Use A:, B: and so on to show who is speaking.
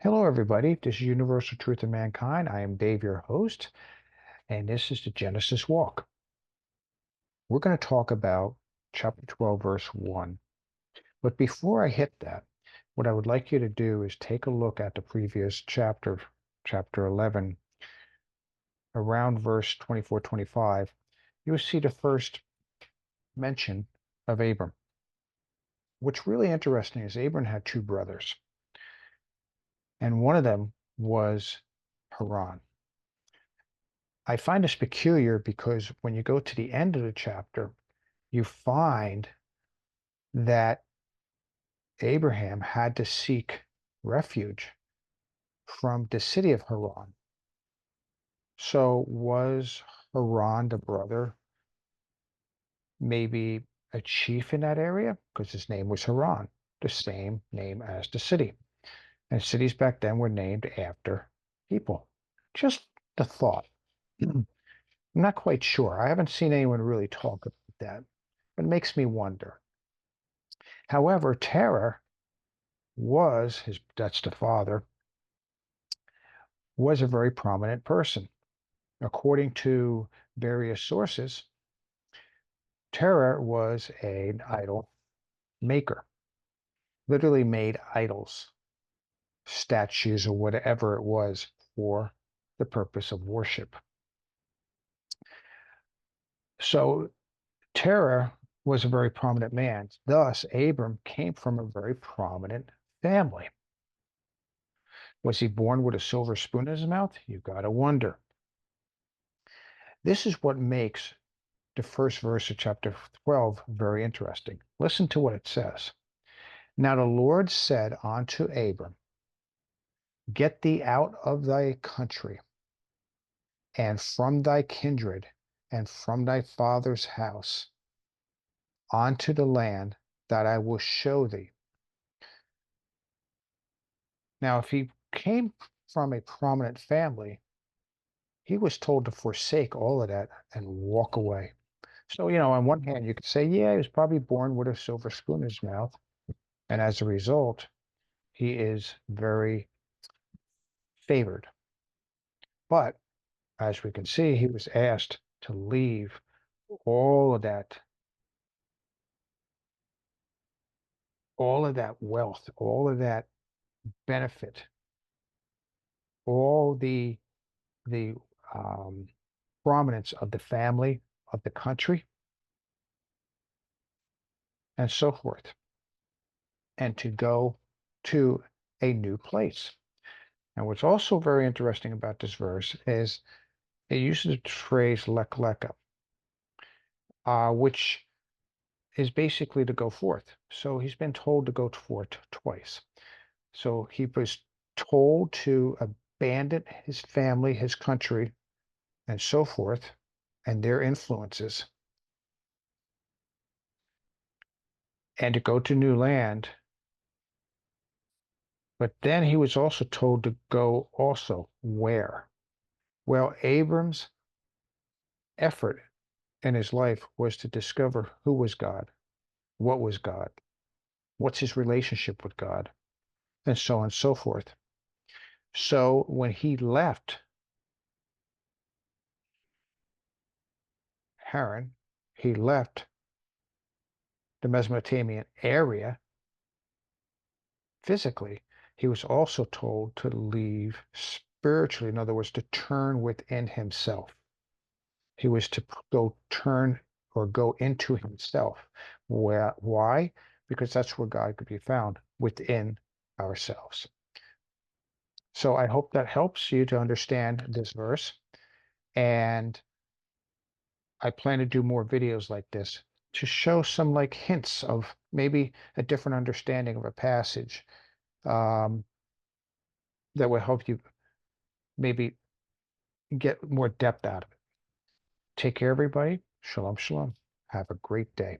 A: Hello, everybody. This is Universal Truth of Mankind. I am Dave, your host, and this is the Genesis Walk. We're going to talk about chapter 12, verse 1. But before I hit that, what I would like you to do is take a look at the previous chapter, chapter 11, around verse 24, 25. You'll see the first mention of Abram. What's really interesting is Abram had two brothers, and one of them was Haran. I find this peculiar because when you go to the end of the chapter, you find that Abraham had to seek refuge from the city of Haran. So was Haran the brother maybe a chief in that area? Because his name was Haran, the same name as the city. And cities back then were named after people. Just the thought. I'm not quite sure. I haven't seen anyone really talk about that, but it makes me wonder. However, Terah that's the father, was a very prominent person. According to various sources, Terah was an idol maker, literally made idols, statues, or whatever it was for the purpose of worship. So Terah was a very prominent man. Thus, Abram came from a very prominent family. Was he born with a silver spoon in his mouth? You got to wonder. This is what makes the first verse of chapter 12 very interesting. Listen to what it says. Now the Lord said unto Abram, Get thee out of thy country, and from thy kindred, and from thy father's house, unto the land that I will show thee. Now, if he came from a prominent family, he was told to forsake all of that and walk away. So, on one hand, you could say, yeah, he was probably born with a silver spoon in his mouth. And as a result, he is very favored. But as we can see, he was asked to leave all of that, all of that wealth, all of that benefit, all the um, prominence of the family, of the country, and so forth, and to go to a new place. And what's also very interesting about this verse is it uses the phrase lek leka, which is basically to go forth. So he's been told to go forth twice. So he was told to abandon his family, his country, and so forth, and their influences, and to go to new land. But then he was also told to go also where? Well, Abram's effort in his life was to discover who was God, what was God, what's his relationship with God, and so on and so forth. So when he left Haran, he left the Mesopotamian area physically. He was also told to leave spiritually, in other words, to turn within himself. He was to go turn or go into himself. Why? Because that's where God could be found, within ourselves. So I hope that helps you to understand this verse. And I plan to do more videos like this to show some like hints of maybe a different understanding of a passage, um, that will help you maybe get more depth out of it. Take care, everybody. Shalom, shalom. Have a great day.